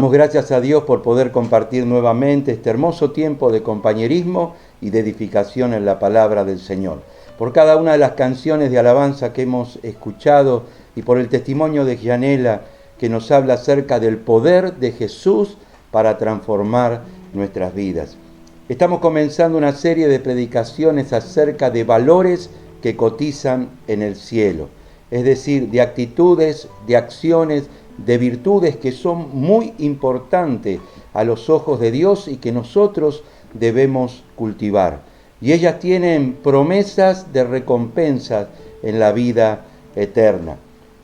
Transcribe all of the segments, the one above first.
Damos gracias a Dios por poder compartir nuevamente este hermoso tiempo de compañerismo y de edificación en la palabra del Señor. Por cada una de las canciones de alabanza que hemos escuchado y por el testimonio de Gianela que nos habla acerca del poder de Jesús para transformar nuestras vidas. Estamos comenzando una serie de predicaciones acerca de valores que cotizan en el cielo, es decir, de actitudes, de acciones, de virtudes que son muy importantes a los ojos de Dios y que nosotros debemos cultivar. Y ellas tienen promesas de recompensas en la vida eterna.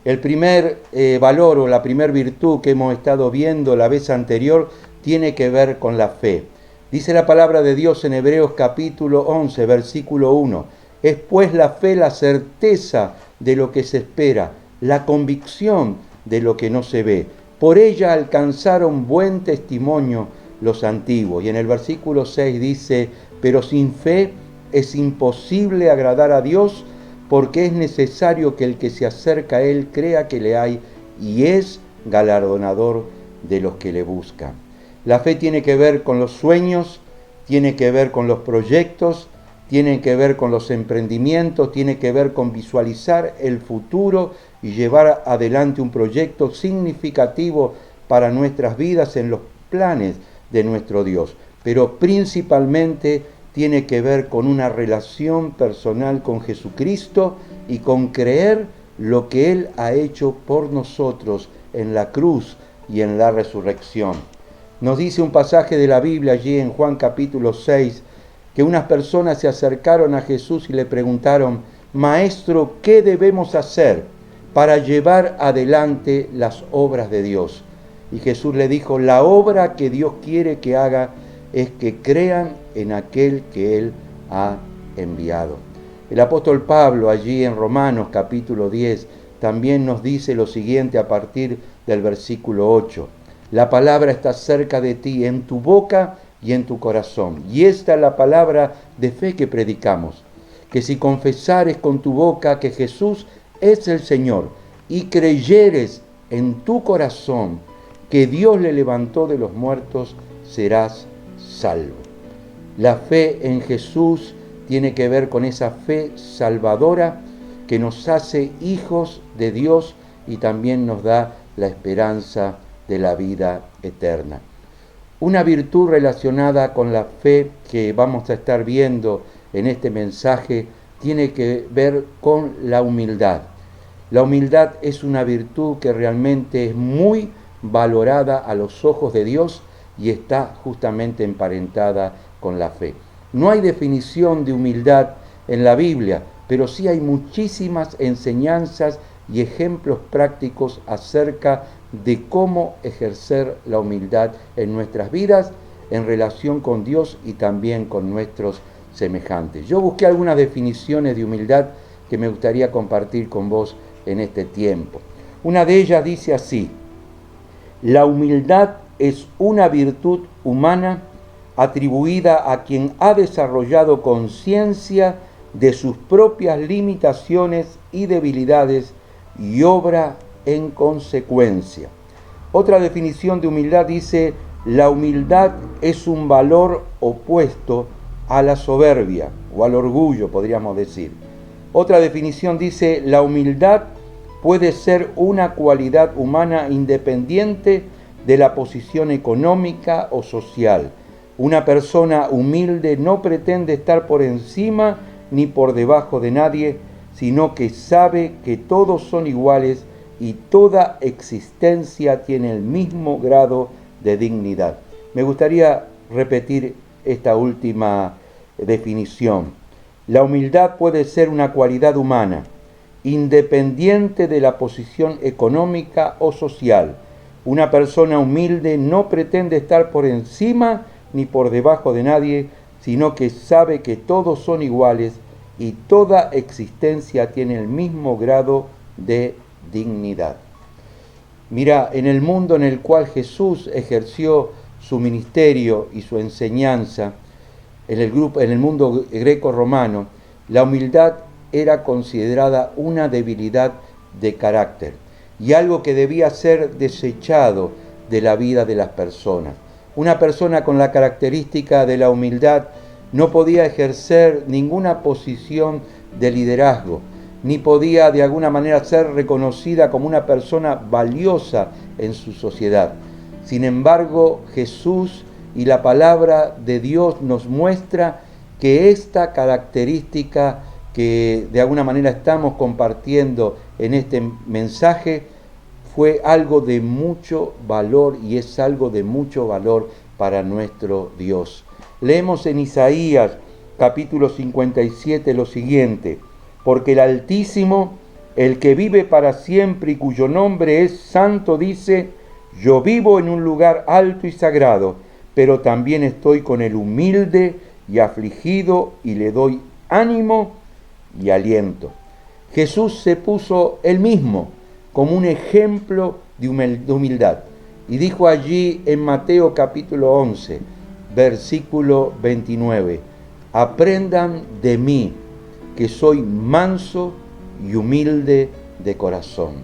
El primer valor o la primera virtud que hemos estado viendo la vez anterior tiene que ver con la fe. Dice la palabra de Dios en Hebreos capítulo 11, versículo 1. Es pues la fe la certeza de lo que se espera, la convicción de lo que no se ve. Por ella alcanzaron buen testimonio los antiguos. Y en el versículo 6 dice, pero sin fe es imposible agradar a Dios, porque es necesario que el que se acerca a Él crea que le hay y es galardonador de los que le buscan. La fe tiene que ver con los sueños, tiene que ver con los proyectos, tiene que ver con los emprendimientos, tiene que ver con visualizar el futuro y llevar adelante un proyecto significativo para nuestras vidas en los planes de nuestro Dios. Pero principalmente tiene que ver con una relación personal con Jesucristo y con creer lo que Él ha hecho por nosotros en la cruz y en la resurrección. Nos dice un pasaje de la Biblia allí en Juan capítulo 6, que unas personas se acercaron a Jesús y le preguntaron, Maestro, ¿qué debemos hacer para llevar adelante las obras de Dios? Y Jesús le dijo, la obra que Dios quiere que haga es que crean en aquel que Él ha enviado. El apóstol Pablo allí en Romanos capítulo 10 también nos dice lo siguiente a partir del versículo 8. La palabra está cerca de ti, en tu boca y en tu corazón. Y esta es la palabra de fe que predicamos, que si confesares con tu boca que Jesús es el Señor y creyeres en tu corazón que Dios le levantó de los muertos, serás salvo. La fe en Jesús tiene que ver con esa fe salvadora que nos hace hijos de Dios y también nos da la esperanza de la vida eterna. Una virtud relacionada con la fe que vamos a estar viendo en este mensaje tiene que ver con la humildad. La humildad es una virtud que realmente es muy valorada a los ojos de Dios y está justamente emparentada con la fe. No hay definición de humildad en la Biblia, pero sí hay muchísimas enseñanzas y ejemplos prácticos acerca de cómo ejercer la humildad en nuestras vidas, en relación con Dios y también con nuestros semejantes. Yo busqué algunas definiciones de humildad que me gustaría compartir con vos en este tiempo. Una de ellas dice así, la humildad es una virtud humana atribuida a quien ha desarrollado conciencia de sus propias limitaciones y debilidades y obra en consecuencia. Otra definición de humildad dice, la humildad es un valor opuesto a la soberbia o al orgullo, podríamos decir. Otra definición dice, la humildad puede ser una cualidad humana independiente de la posición económica o social. Una persona humilde no pretende estar por encima ni por debajo de nadie, sino que sabe que todos son iguales y toda existencia tiene el mismo grado de dignidad. Me gustaría repetir esta última definición. La humildad puede ser una cualidad humana, independiente de la posición económica o social. Una persona humilde no pretende estar por encima ni por debajo de nadie, sino que sabe que todos son iguales y toda existencia tiene el mismo grado de dignidad. Mira, en el mundo en el cual Jesús ejerció su ministerio y su enseñanza, en el mundo greco-romano, la humildad era considerada una debilidad de carácter y algo que debía ser desechado de la vida de las personas. Una persona con la característica de la humildad no podía ejercer ninguna posición de liderazgo, ni podía de alguna manera ser reconocida como una persona valiosa en su sociedad. Sin embargo, Jesús y la palabra de Dios nos muestra que esta característica que de alguna manera estamos compartiendo en este mensaje fue algo de mucho valor y es algo de mucho valor para nuestro Dios. Leemos en Isaías capítulo 57 lo siguiente: porque el Altísimo, el que vive para siempre y cuyo nombre es santo, dice: yo vivo en un lugar alto y sagrado, pero también estoy con el humilde y afligido y le doy ánimo y aliento. Jesús se puso él mismo como un ejemplo de humildad y dijo allí en Mateo capítulo 11, versículo 29, aprendan de mí, que soy manso y humilde de corazón.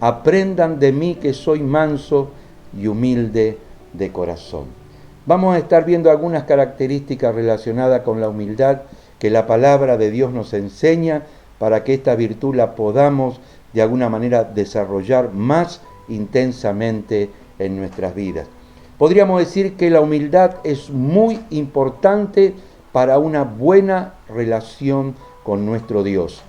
Aprendan de mí, que soy manso y humilde de corazón. Vamos a estar viendo algunas características relacionadas con la humildad que la palabra de Dios nos enseña para que esta virtud la podamos de alguna manera desarrollar más intensamente en nuestras vidas. Podríamos decir que la humildad es muy importante para una buena relación con nuestro Dios.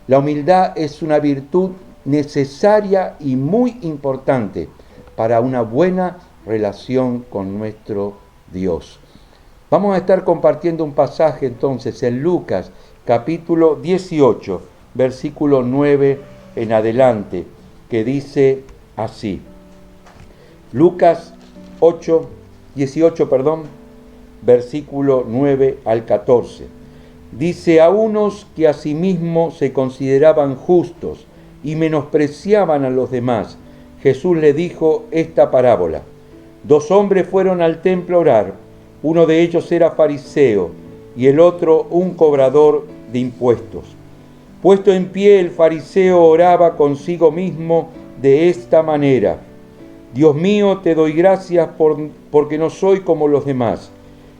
La humildad es una virtud necesaria y muy importante para una buena relación con nuestro Dios. Vamos a estar compartiendo un pasaje entonces en Lucas capítulo 18, versículo 9 en adelante, que dice así. Lucas 18, versículo 9 al 14. Dice: a unos que asimismo se consideraban justos y menospreciaban a los demás, Jesús le dijo esta parábola. 2 hombres fueron al templo a orar, uno de ellos era fariseo y el otro un cobrador de impuestos. Puesto en pie, el fariseo oraba consigo mismo de esta manera: Dios mío, te doy gracias porque no soy como los demás,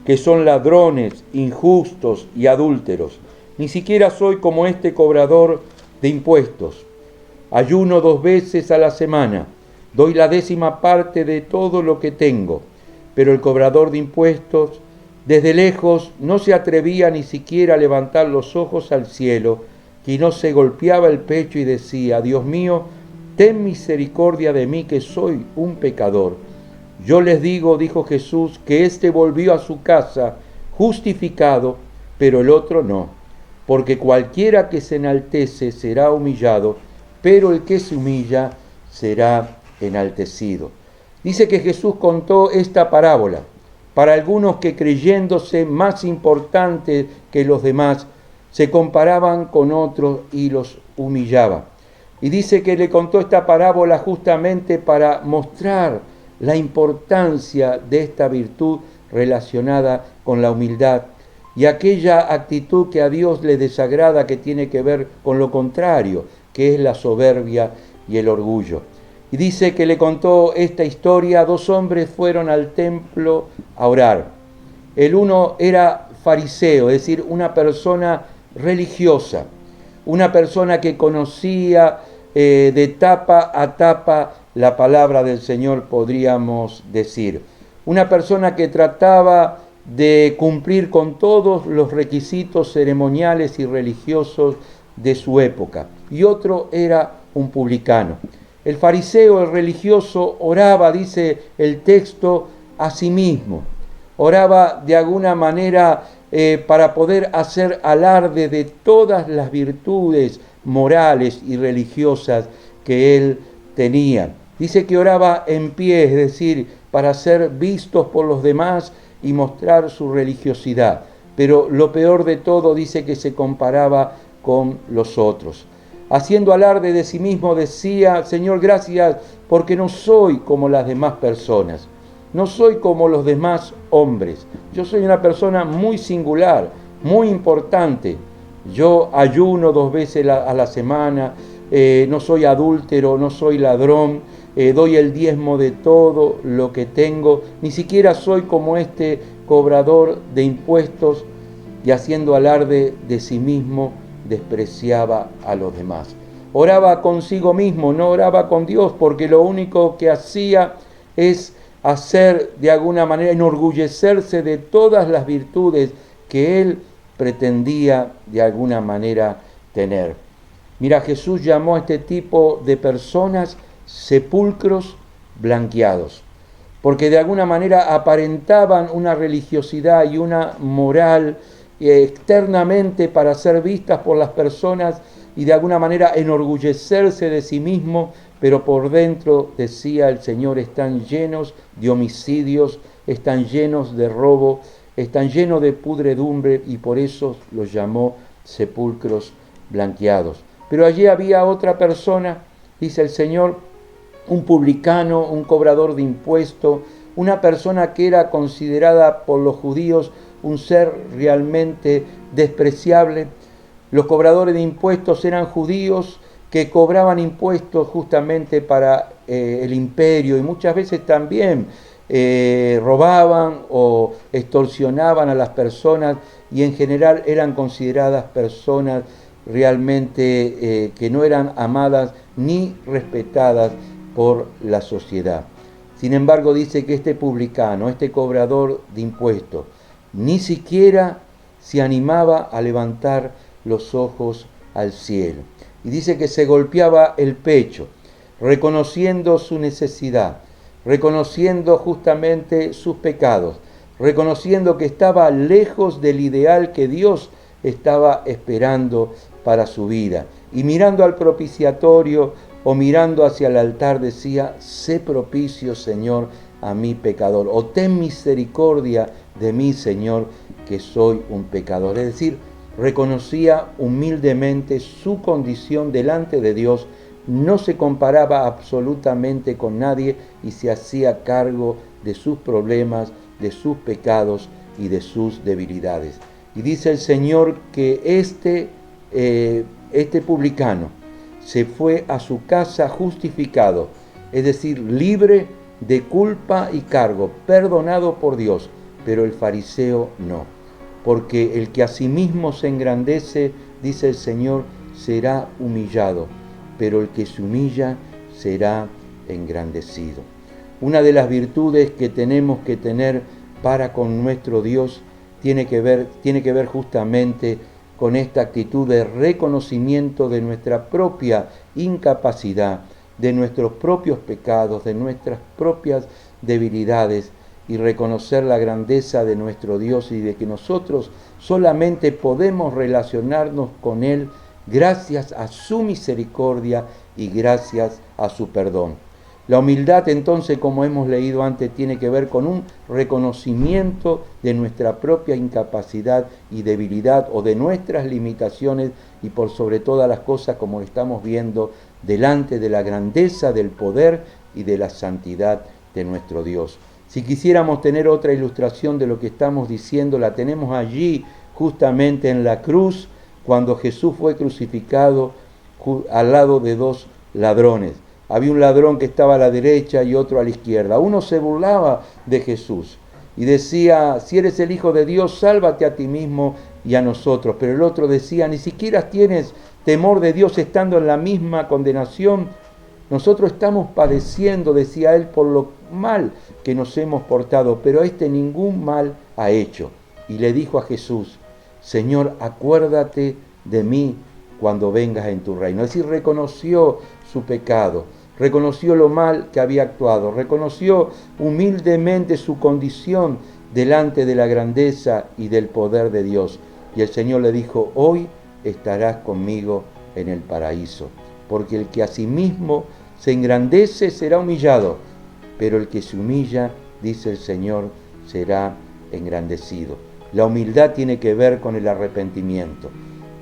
que son ladrones, injustos y adúlteros. Ni siquiera soy como este cobrador de impuestos. Ayuno 2 veces a la semana, doy la 10ª parte de todo lo que tengo. Pero el cobrador de impuestos, desde lejos, no se atrevía ni siquiera a levantar los ojos al cielo, y no se golpeaba el pecho y decía: Dios mío, ten misericordia de mí, que soy un pecador. Yo les digo, dijo Jesús, que éste volvió a su casa justificado, pero el otro no. Porque cualquiera que se enaltece será humillado, pero el que se humilla será enaltecido. Dice que Jesús contó esta parábola para algunos que, creyéndose más importantes que los demás, se comparaban con otros y los humillaba. Y dice que le contó esta parábola justamente para mostrar la importancia de esta virtud relacionada con la humildad y aquella actitud que a Dios le desagrada, que tiene que ver con lo contrario, que es la soberbia y el orgullo. Y dice que le contó esta historia: 2 hombres fueron al templo a orar. El uno era fariseo, es decir, una persona religiosa, una persona que conocía de tapa a tapa la palabra del Señor, podríamos decir. Una persona que trataba de cumplir con todos los requisitos ceremoniales y religiosos de su época. Y otro era un publicano. El fariseo, el religioso, oraba, dice el texto, a sí mismo. Oraba de alguna manera para poder hacer alarde de todas las virtudes morales y religiosas que él tenía. Dice que oraba en pie, es decir, para ser vistos por los demás y mostrar su religiosidad. Pero lo peor de todo, dice que se comparaba con los otros. Haciendo alarde de sí mismo decía: Señor, gracias porque no soy como las demás personas, no soy como los demás hombres. Yo soy una persona muy singular, muy importante. Yo ayuno 2 veces a la semana, no soy adúltero, no soy ladrón, doy el diezmo de todo lo que tengo, ni siquiera soy como este cobrador de impuestos, y haciendo alarde de sí mismo, despreciaba a los demás. Oraba consigo mismo, no oraba con Dios, porque lo único que hacía es hacer de alguna manera, enorgullecerse de todas las virtudes que él pretendía de alguna manera tener. Mira, Jesús llamó a este tipo de personas sepulcros blanqueados, porque de alguna manera aparentaban una religiosidad y una moral externamente para ser vistas por las personas y de alguna manera enorgullecerse de sí mismo, pero por dentro, decía el Señor, están llenos de homicidios, están llenos de robo, están llenos de pudredumbre, y por eso los llamó sepulcros blanqueados. Pero allí había otra persona, dice el Señor, un publicano, un cobrador de impuestos, una persona que era considerada por los judíos un ser realmente despreciable. Los cobradores de impuestos eran judíos que cobraban impuestos justamente para el imperio, y muchas veces también robaban o extorsionaban a las personas, y en general eran consideradas personas realmente que no eran amadas ni respetadas por la sociedad. Sin embargo, dice que este publicano, este cobrador de impuestos, ni siquiera se animaba a levantar los ojos al cielo. Y dice que se golpeaba el pecho, reconociendo su necesidad, reconociendo justamente sus pecados, reconociendo que estaba lejos del ideal que Dios estaba esperando para su vida. Y mirando al propiciatorio o mirando hacia el altar decía: sé propicio, Señor, a mi pecador, o ten misericordia de mí, Señor, que soy un pecador. Es decir, reconocía humildemente su condición delante de Dios, no se comparaba absolutamente con nadie y se hacía cargo de sus problemas, de sus pecados y de sus debilidades. Y dice el Señor que este publicano se fue a su casa justificado, es decir, libre de culpa y cargo, perdonado por Dios, pero el fariseo no. Porque el que a sí mismo se engrandece, dice el Señor, será humillado, pero el que se humilla será engrandecido. Una de las virtudes que tenemos que tener para con nuestro Dios tiene que ver justamente con esta actitud de reconocimiento de nuestra propia incapacidad, de nuestros propios pecados, de nuestras propias debilidades, y reconocer la grandeza de nuestro Dios y de que nosotros solamente podemos relacionarnos con Él gracias a su misericordia y gracias a su perdón. La humildad, entonces, como hemos leído antes, tiene que ver con un reconocimiento de nuestra propia incapacidad y debilidad, o de nuestras limitaciones, y por sobre todas las cosas, como lo estamos viendo, delante de la grandeza del poder y de la santidad de nuestro Dios. Si quisiéramos tener otra ilustración de lo que estamos diciendo, la tenemos allí justamente en la cruz, cuando Jesús fue crucificado al lado de dos ladrones. Había un ladrón que estaba a la derecha y otro a la izquierda. Uno se burlaba de Jesús y decía: si eres el Hijo de Dios, sálvate a ti mismo y a nosotros. Pero el otro decía: ni siquiera tienes temor de Dios estando en la misma condenación. Nosotros estamos padeciendo, decía él, por lo mal que nos hemos portado, pero este ningún mal ha hecho. Y le dijo a Jesús: Señor, acuérdate de mí cuando vengas en tu reino. Es decir, reconoció su pecado, reconoció lo mal que había actuado, reconoció humildemente su condición delante de la grandeza y del poder de Dios. Y el Señor le dijo: hoy estarás conmigo en el paraíso, porque el que a sí mismo se engrandece será humillado, pero el que se humilla, dice el Señor, será engrandecido. La humildad tiene que ver con el arrepentimiento,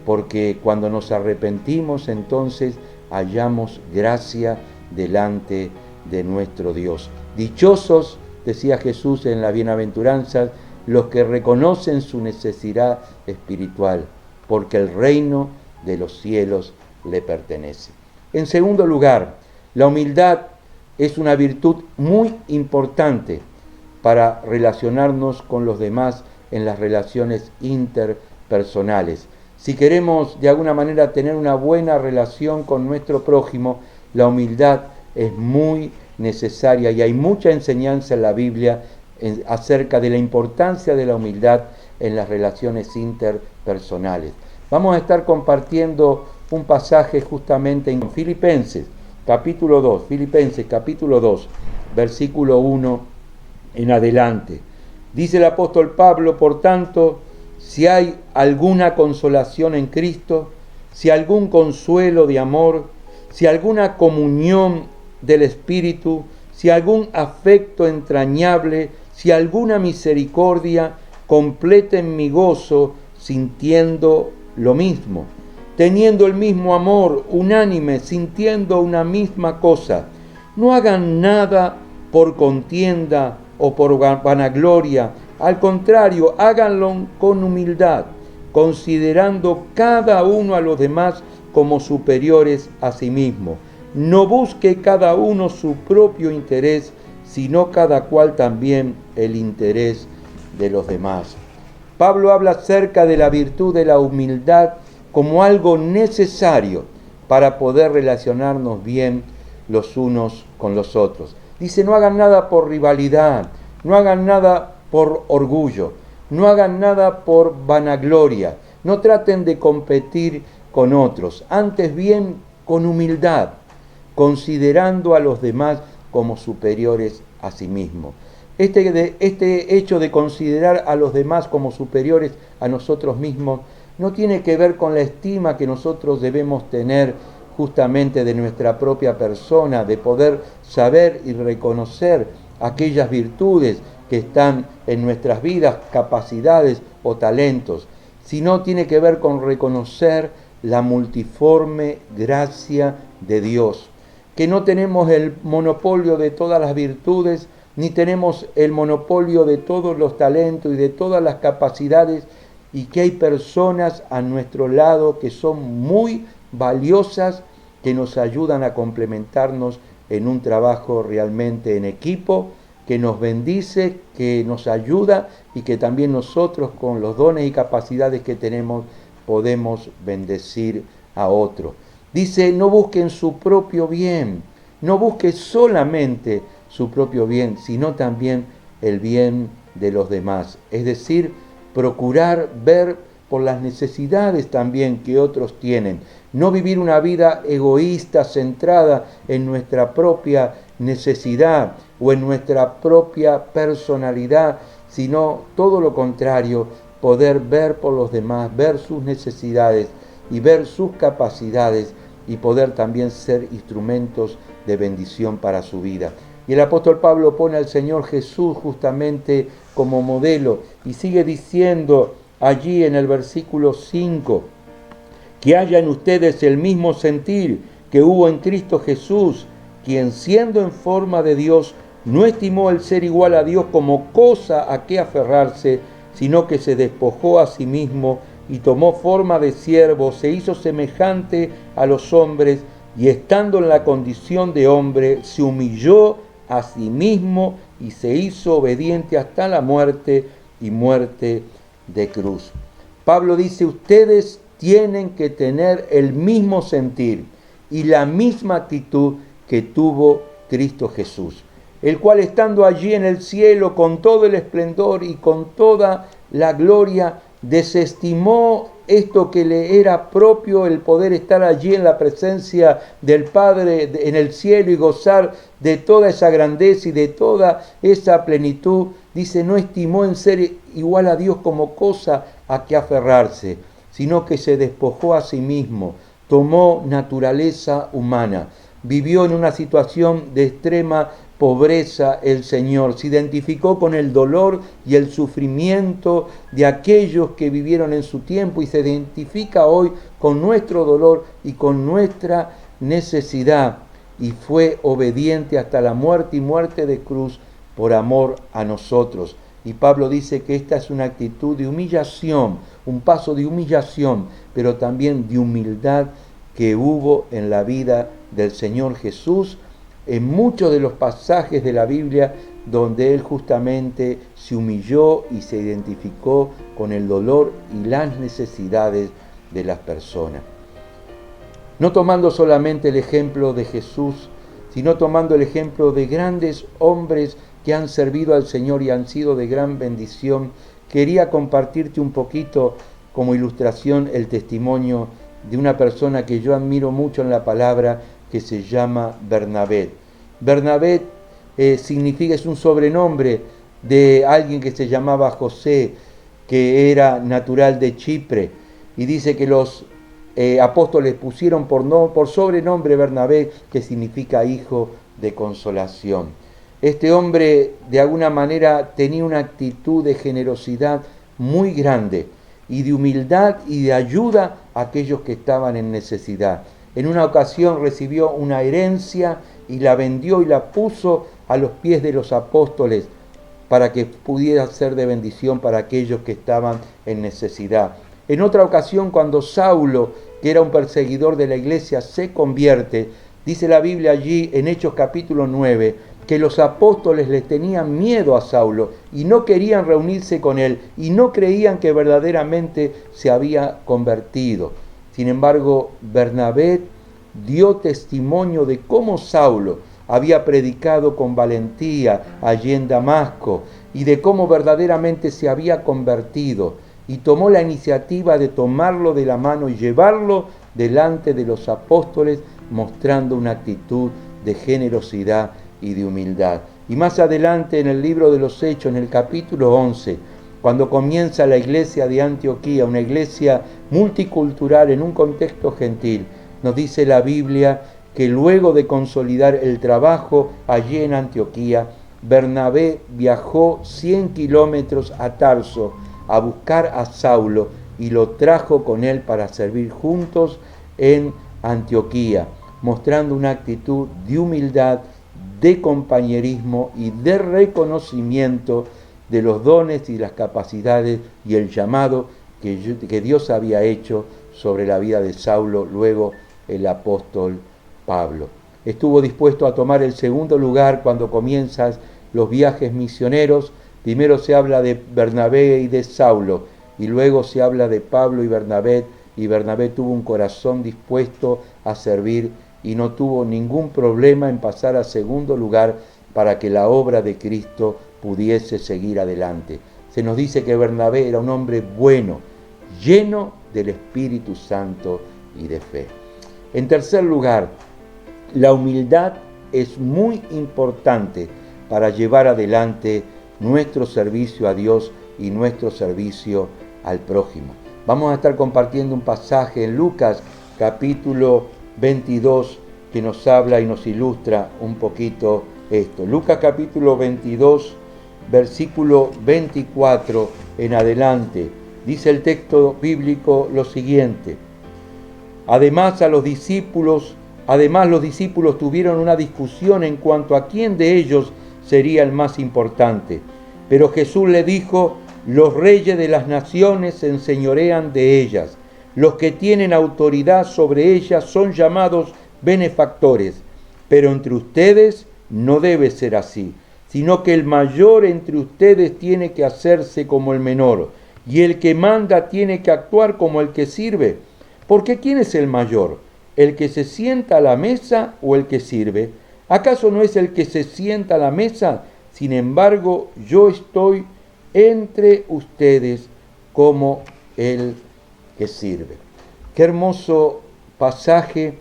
porque cuando nos arrepentimos, entonces hallamos gracia delante de nuestro Dios. Dichosos, decía Jesús en la bienaventuranza, los que reconocen su necesidad espiritual, porque el reino de los cielos le pertenece. En segundo lugar, la humildad es una virtud muy importante para relacionarnos con los demás en las relaciones interpersonales. Si queremos de alguna manera tener una buena relación con nuestro prójimo, la humildad es muy necesaria y hay mucha enseñanza en la Biblia acerca de la importancia de la humildad en las relaciones interpersonales. Vamos a estar compartiendo un pasaje justamente en Filipenses capítulo 2, versículo 1 en adelante. Dice el apóstol Pablo, por tanto, si hay alguna consolación en Cristo, si algún consuelo de amor, si alguna comunión del Espíritu, si algún afecto entrañable, si alguna misericordia, completen mi gozo sintiendo lo mismo, teniendo el mismo amor, unánime, sintiendo una misma cosa. No hagan nada por contienda o por vanagloria, al contrario, háganlo con humildad, considerando cada uno a los demás como superiores a sí mismo. No busque cada uno su propio interés, sino cada cual también el interés de los demás. Pablo habla acerca de la virtud de la humildad como algo necesario para poder relacionarnos bien los unos con los otros. Dice, no hagan nada por rivalidad, no hagan nada por orgullo, no hagan nada por vanagloria, no traten de competir con otros, antes bien con humildad, considerando a los demás como superiores a sí mismos. Este hecho de considerar a los demás como superiores a nosotros mismos no tiene que ver con la estima que nosotros debemos tener justamente de nuestra propia persona, de poder saber y reconocer aquellas virtudes que están en nuestras vidas, capacidades o talentos, sino tiene que ver con reconocer la multiforme gracia de Dios, que no tenemos el monopolio de todas las virtudes, ni tenemos el monopolio de todos los talentos y de todas las capacidades, y que hay personas a nuestro lado que son muy valiosas, que nos ayudan a complementarnos en un trabajo realmente en equipo, que nos bendice, que nos ayuda y que también nosotros con los dones y capacidades que tenemos podemos bendecir a otro. Dice, no busquen su propio bien, no busquen solamente su propio bien, sino también el bien de los demás. Es decir, procurar ver por las necesidades también que otros tienen. No vivir una vida egoísta, centrada en nuestra propia necesidad o en nuestra propia personalidad, sino todo lo contrario, poder ver por los demás, ver sus necesidades y ver sus capacidades y poder también ser instrumentos de bendición para su vida. Y el apóstol Pablo pone al Señor Jesús justamente como modelo y sigue diciendo allí en el versículo 5, que haya en ustedes el mismo sentir que hubo en Cristo Jesús, quien siendo en forma de Dios, no estimó el ser igual a Dios como cosa a que aferrarse, sino que se despojó a sí mismo y tomó forma de siervo, se hizo semejante a los hombres y estando en la condición de hombre, se humilló a sí mismo y se hizo obediente hasta la muerte y muerte de cruz. Pablo dice, ustedes tienen que tener el mismo sentir y la misma actitud que tuvo Cristo Jesús, el cual estando allí en el cielo con todo el esplendor y con toda la gloria, desestimó esto que le era propio, el poder estar allí en la presencia del Padre en el cielo y gozar de toda esa grandeza y de toda esa plenitud. Dice, no estimó en ser igual a Dios como cosa a que aferrarse, sino que se despojó a sí mismo, tomó naturaleza humana, vivió en una situación de extrema pobreza el Señor, se identificó con el dolor y el sufrimiento de aquellos que vivieron en su tiempo y se identifica hoy con nuestro dolor y con nuestra necesidad y fue obediente hasta la muerte y muerte de cruz por amor a nosotros. Y Pablo dice que esta es una actitud de humillación, un paso de humillación, pero también de humildad que hubo en la vida del Señor Jesús, en muchos de los pasajes de la Biblia donde él justamente se humilló y se identificó con el dolor y las necesidades de las personas. No tomando solamente el ejemplo de Jesús, sino tomando el ejemplo de grandes hombres que han servido al Señor y han sido de gran bendición, quería compartirte un poquito como ilustración el testimonio de una persona que yo admiro mucho en la palabra, que se llama Bernabé. Bernabé significa, es un sobrenombre de alguien que se llamaba José, que era natural de Chipre, y dice que los apóstoles pusieron por sobrenombre Bernabé, que significa hijo de consolación. Este hombre de alguna manera tenía una actitud de generosidad muy grande y de humildad y de ayuda a aquellos que estaban en necesidad. En una ocasión recibió una herencia y la vendió y la puso a los pies de los apóstoles para que pudiera ser de bendición para aquellos que estaban en necesidad. En otra ocasión, cuando Saulo, que era un perseguidor de la iglesia, se convierte, dice la Biblia allí en Hechos capítulo 9, que los apóstoles les tenían miedo a Saulo y no querían reunirse con él y no creían que verdaderamente se había convertido. Sin embargo, Bernabé dio testimonio de cómo Saulo había predicado con valentía allí en Damasco y de cómo verdaderamente se había convertido, y tomó la iniciativa de tomarlo de la mano y llevarlo delante de los apóstoles, mostrando una actitud de generosidad y de humildad. Y más adelante en el libro de los Hechos, en el capítulo 11, cuando comienza la iglesia de Antioquía, una iglesia multicultural en un contexto gentil, nos dice la Biblia que luego de consolidar el trabajo allí en Antioquía, Bernabé viajó 100 kilómetros a Tarso a buscar a Saulo y lo trajo con él para servir juntos en Antioquía, mostrando una actitud de humildad, de compañerismo y de reconocimiento de los dones y las capacidades y el llamado que Dios había hecho sobre la vida de Saulo, luego el apóstol Pablo. Estuvo dispuesto a tomar el segundo lugar cuando comienzan los viajes misioneros. Primero se habla de Bernabé y de Saulo, y luego se habla de Pablo y Bernabé tuvo un corazón dispuesto a servir y no tuvo ningún problema en pasar a segundo lugar para que la obra de Cristo pudiese seguir adelante. Se nos dice que Bernabé era un hombre bueno, lleno del Espíritu Santo y de fe. En tercer lugar, la humildad es muy importante para llevar adelante nuestro servicio a Dios y nuestro servicio al prójimo. Vamos a estar compartiendo un pasaje en Lucas capítulo 22 que nos habla y nos ilustra un poquito esto. Lucas capítulo 22, versículo 24 en adelante. Dice el texto bíblico lo siguiente: Además los discípulos tuvieron una discusión en cuanto a quién de ellos sería el más importante. Pero Jesús le dijo: los reyes de las naciones se enseñorean de ellas. Los que tienen autoridad sobre ellas son llamados benefactores. Pero entre ustedes no debe ser así, sino que el mayor entre ustedes tiene que hacerse como el menor, y el que manda tiene que actuar como el que sirve. Porque ¿quién es el mayor? ¿El que se sienta a la mesa o el que sirve? ¿Acaso no es el que se sienta a la mesa? Sin embargo, yo estoy entre ustedes como el que sirve. Qué hermoso pasaje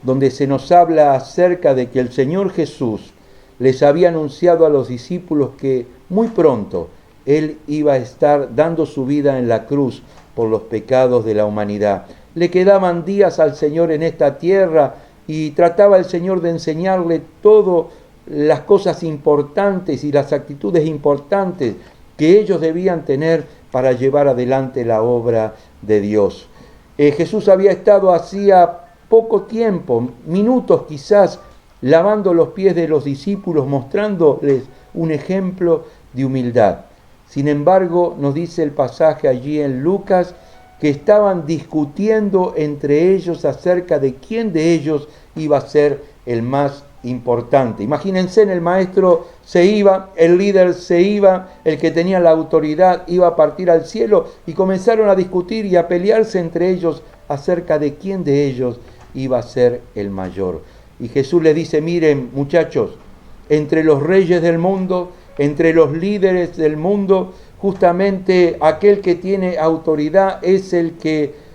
donde se nos habla acerca de que el Señor Jesús les había anunciado a los discípulos que muy pronto Él iba a estar dando su vida en la cruz por los pecados de la humanidad. Le quedaban días al Señor en esta tierra y trataba el Señor de enseñarle todas las cosas importantes y las actitudes importantes que ellos debían tener para llevar adelante la obra de Dios. Jesús había estado hacía poco tiempo, minutos quizás, lavando los pies de los discípulos, mostrándoles un ejemplo de humildad. Sin embargo, nos dice el pasaje allí en Lucas que estaban discutiendo entre ellos acerca de quién de ellos iba a ser el más importante. Imagínense, el maestro se iba, el líder se iba, el que tenía la autoridad iba a partir al cielo, y comenzaron a discutir y a pelearse entre ellos acerca de quién de ellos iba a ser el mayor. Y Jesús les dice: miren, muchachos, entre los reyes del mundo, entre los líderes del mundo, justamente aquel que tiene autoridad es el que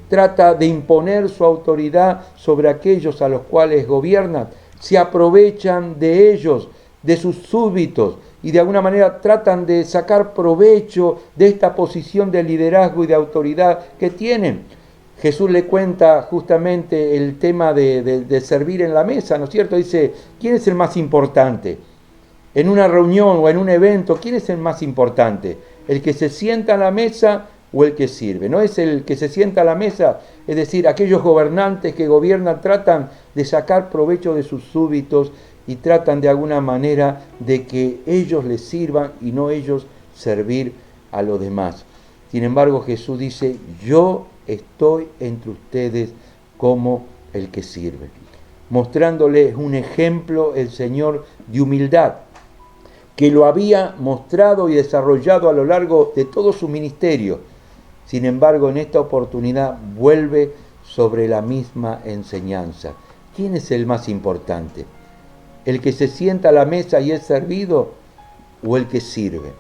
trata de imponer su autoridad sobre aquellos a los cuales gobierna. Se aprovechan de ellos, de sus súbditos, y de alguna manera tratan de sacar provecho de esta posición de liderazgo y de autoridad que tienen. Jesús le cuenta justamente el tema de servir en la mesa, ¿no es cierto? Dice: ¿quién es el más importante? En una reunión o en un evento, ¿quién es el más importante? ¿El que se sienta a la mesa o el que sirve? No es el que se sienta a la mesa, es decir, aquellos gobernantes que gobiernan tratan de sacar provecho de sus súbditos y tratan de alguna manera de que ellos les sirvan y no ellos servir a los demás. Sin embargo, Jesús dice: yo estoy entre ustedes como el que sirve, mostrándoles un ejemplo el Señor de humildad, que lo había mostrado y desarrollado a lo largo de todo su ministerio. Sin embargo, en esta oportunidad vuelve sobre la misma enseñanza. ¿Quién es el más importante? ¿El que se sienta a la mesa y es servido, o el que sirve?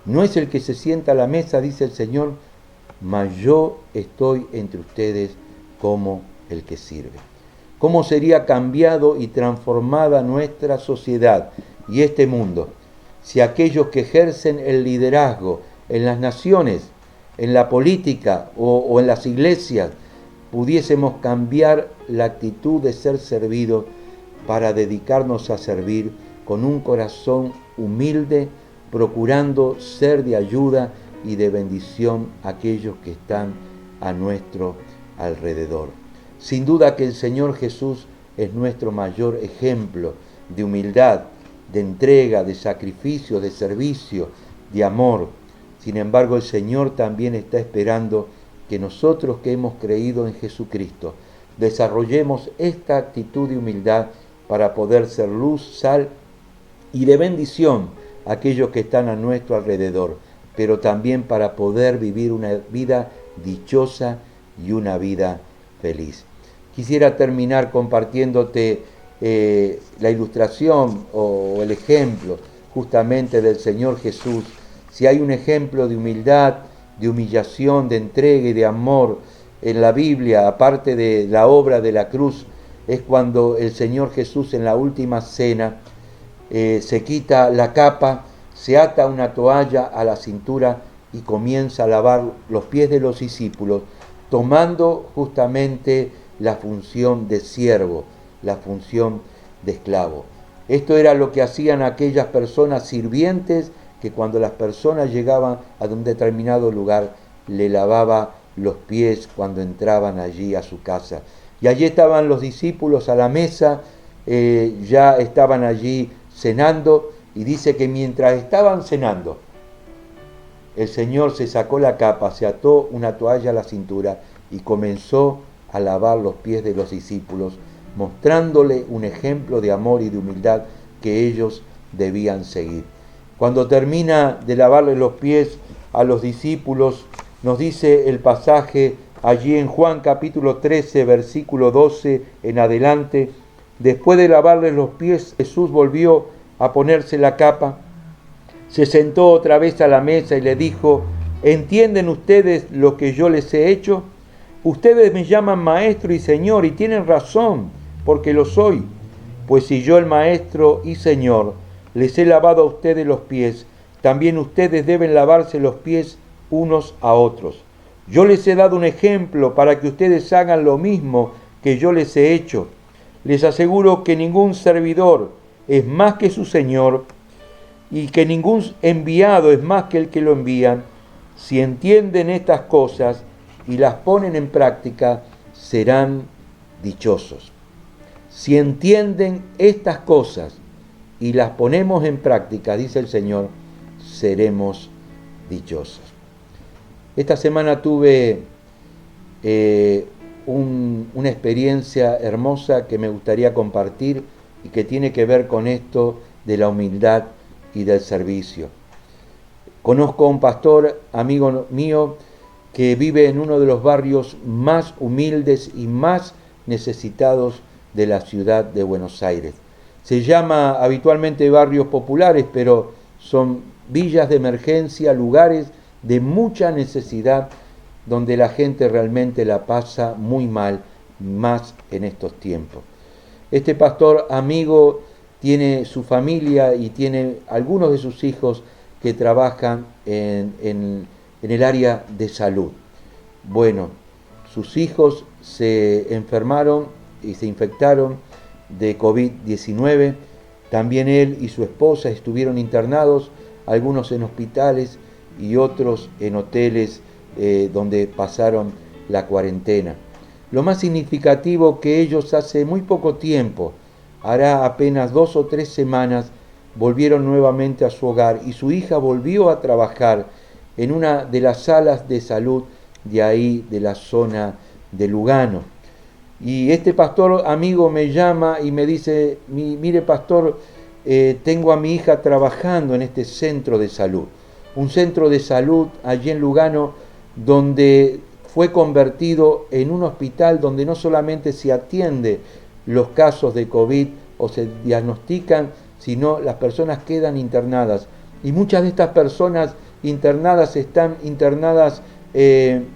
No es el que se sienta a la mesa, dice el Señor, mas yo estoy entre ustedes como el que sirve. ¿Cómo sería cambiado y transformada nuestra sociedad y este mundo si aquellos que ejercen el liderazgo en las naciones, en la política o en las iglesias, pudiésemos cambiar la actitud de ser servidos para dedicarnos a servir con un corazón humilde, procurando ser de ayuda y de bendición a aquellos que están a nuestro alrededor? Sin duda que el Señor Jesús es nuestro mayor ejemplo de humildad, de entrega, de sacrificio, de servicio, de amor. Sin embargo, el Señor también está esperando que nosotros que hemos creído en Jesucristo desarrollemos esta actitud de humildad para poder ser luz, sal y de bendición a aquellos que están a nuestro alrededor, pero también para poder vivir una vida dichosa y una vida feliz. Quisiera terminar compartiéndote la ilustración o el ejemplo justamente del Señor Jesús. Si hay un ejemplo de humildad, de humillación, de entrega y de amor en la Biblia, aparte de la obra de la cruz, es cuando el Señor Jesús en la última cena se quita la capa, se ata una toalla a la cintura y comienza a lavar los pies de los discípulos, tomando justamente la función de siervo, la función de esclavo. Esto era lo que hacían aquellas personas sirvientes que cuando las personas llegaban a un determinado lugar, le lavaba los pies cuando entraban allí a su casa. Y allí estaban los discípulos a la mesa, ya estaban allí cenando, y dice que mientras estaban cenando, el Señor se sacó la capa, se ató una toalla a la cintura y comenzó a lavar los pies de los discípulos, mostrándole un ejemplo de amor y de humildad que ellos debían seguir. Cuando termina de lavarle los pies a los discípulos, nos dice el pasaje allí en Juan capítulo 13, versículo 12 en adelante: después de lavarle los pies, Jesús volvió a ponerse la capa, se sentó otra vez a la mesa y le dijo: ¿entienden ustedes lo que yo les he hecho? Ustedes me llaman maestro y señor, y tienen razón, porque lo soy. Pues si yo, el maestro y señor, les he lavado a ustedes los pies, también ustedes deben lavarse los pies unos a otros. Yo les he dado un ejemplo para que ustedes hagan lo mismo que yo les he hecho. Les aseguro que ningún servidor es más que su señor, y que ningún enviado es más que el que lo envían. Si entienden estas cosas y las ponen en práctica, serán dichosos. Si entienden estas cosas y las ponemos en práctica, dice el Señor, seremos dichosos. Esta semana tuve una experiencia hermosa que me gustaría compartir y que tiene que ver con esto de la humildad y del servicio. Conozco a un pastor, amigo mío, que vive en uno de los barrios más humildes y más necesitados de la ciudad de Buenos Aires. Se llama habitualmente barrios populares, pero son villas de emergencia, lugares de mucha necesidad, donde la gente realmente la pasa muy mal, más en estos tiempos. Este pastor amigo tiene su familia y tiene algunos de sus hijos que trabajan en el área de salud. Bueno, sus hijos se enfermaron y se infectaron de COVID-19. También él y su esposa estuvieron internados, algunos en hospitales y otros en hoteles donde pasaron la cuarentena. Lo más significativo que ellos hace muy poco tiempo, hará apenas 2 o 3 semanas, volvieron nuevamente a su hogar y su hija volvió a trabajar en una de las salas de salud de ahí, de la zona de Lugano. Y este pastor amigo me llama y me dice, mire pastor, tengo a mi hija trabajando en este centro de salud. Un centro de salud allí en Lugano donde fue convertido en un hospital donde no solamente se atiende los casos de COVID o se diagnostican, sino las personas quedan internadas. Y muchas de estas personas internadas están internadas en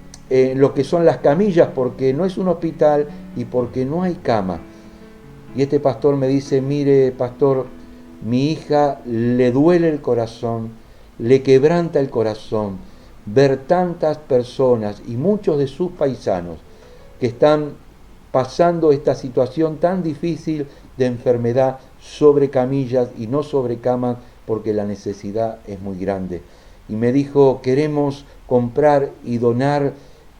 lo que son las camillas, porque no es un hospital y porque no hay cama. Y este pastor me dice, mire pastor, mi hija le duele el corazón, le quebranta el corazón ver tantas personas y muchos de sus paisanos que están pasando esta situación tan difícil de enfermedad sobre camillas y no sobre camas, porque la necesidad es muy grande. Y me dijo, queremos comprar y donar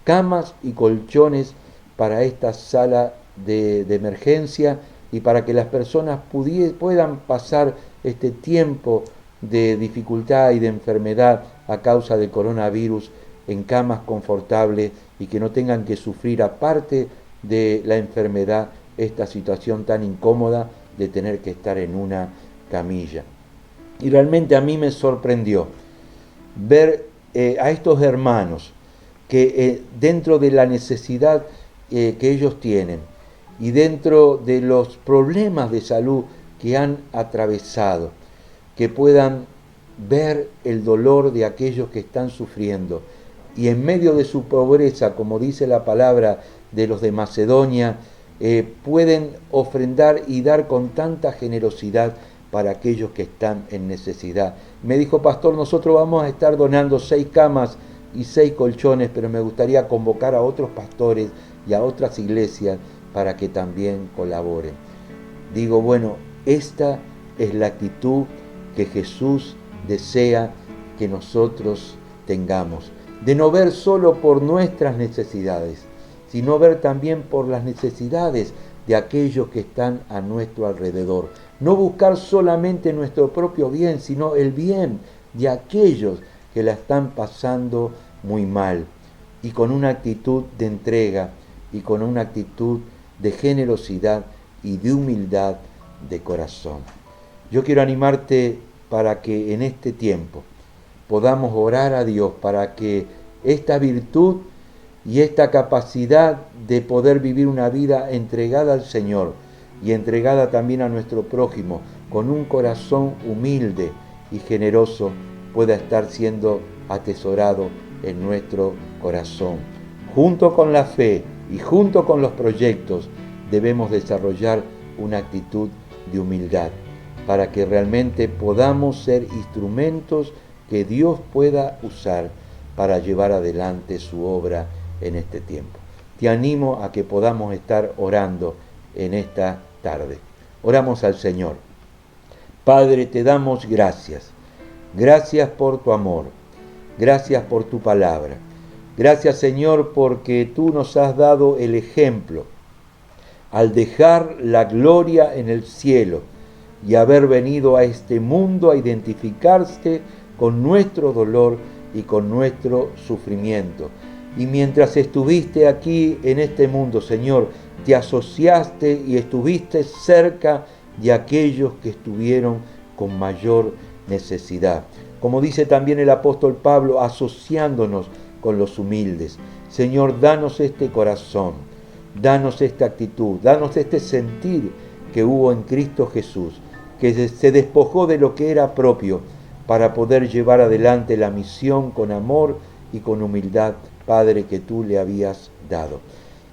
camas y colchones para esta sala de emergencia y para que las personas puedan pasar este tiempo de dificultad y de enfermedad a causa del coronavirus en camas confortables y que no tengan que sufrir, aparte de la enfermedad, esta situación tan incómoda de tener que estar en una camilla. Y realmente a mí me sorprendió ver a estos hermanos que dentro de la necesidad que ellos tienen y dentro de los problemas de salud que han atravesado, que puedan ver el dolor de aquellos que están sufriendo y en medio de su pobreza, como dice la palabra de los de Macedonia, pueden ofrendar y dar con tanta generosidad para aquellos que están en necesidad. Me dijo, pastor, nosotros vamos a estar donando 6 camas y 6 colchones, pero me gustaría convocar a otros pastores y a otras iglesias para que también colaboren. Digo, bueno, esta es la actitud que Jesús desea que nosotros tengamos, de no ver solo por nuestras necesidades, sino ver también por las necesidades de aquellos que están a nuestro alrededor. No buscar solamente nuestro propio bien, sino el bien de aquellos que la están pasando muy mal, y con una actitud de entrega y con una actitud de generosidad y de humildad de corazón. Yo quiero animarte para que en este tiempo podamos orar a Dios para que esta virtud y esta capacidad de poder vivir una vida entregada al Señor y entregada también a nuestro prójimo con un corazón humilde y generoso pueda estar siendo atesorado en nuestro corazón. Junto con la fe y junto con los proyectos debemos desarrollar una actitud de humildad para que realmente podamos ser instrumentos que Dios pueda usar para llevar adelante su obra en este tiempo. Te animo a que podamos estar orando en esta tarde. Oramos al Señor. Padre, te damos gracias. Gracias por tu amor. Gracias por tu palabra. Gracias, Señor, porque tú nos has dado el ejemplo al dejar la gloria en el cielo y haber venido a este mundo a identificarse con nuestro dolor y con nuestro sufrimiento. y mientras estuviste aquí en este mundo, Señor, te asociaste y estuviste cerca de aquellos que estuvieron con mayor necesidad. Como dice también el apóstol Pablo, asociándonos con los humildes. Señor, danos este corazón, danos esta actitud, danos este sentir que hubo en Cristo Jesús, que se despojó de lo que era propio para poder llevar adelante la misión con amor y con humildad, Padre, que tú le habías dado.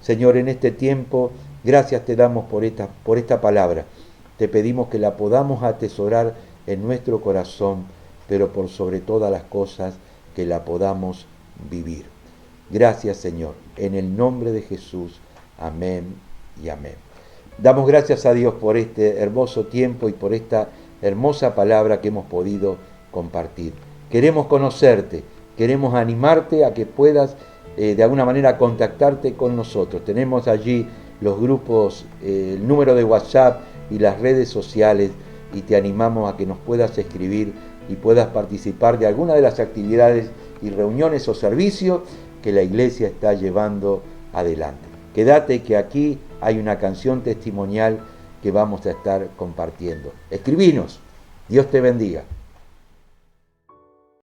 Señor, en este tiempo, gracias te damos por esta palabra. Te pedimos que la podamos atesorar en nuestro corazón, pero por sobre todas las cosas, que la podamos vivir. Gracias, Señor, en el nombre de Jesús. Amén y amén. Damos gracias a Dios por este hermoso tiempo y por esta hermosa palabra que hemos podido compartir. Queremos conocerte, queremos animarte a que puedas de alguna manera contactarte con nosotros. Tenemos allí los grupos, el número de WhatsApp y las redes sociales, y te animamos a que nos puedas escribir y puedas participar de alguna de las actividades y reuniones o servicios que la iglesia está llevando adelante. Quédate que aquí hay una canción testimonial que vamos a estar compartiendo. Escribinos. Dios te bendiga.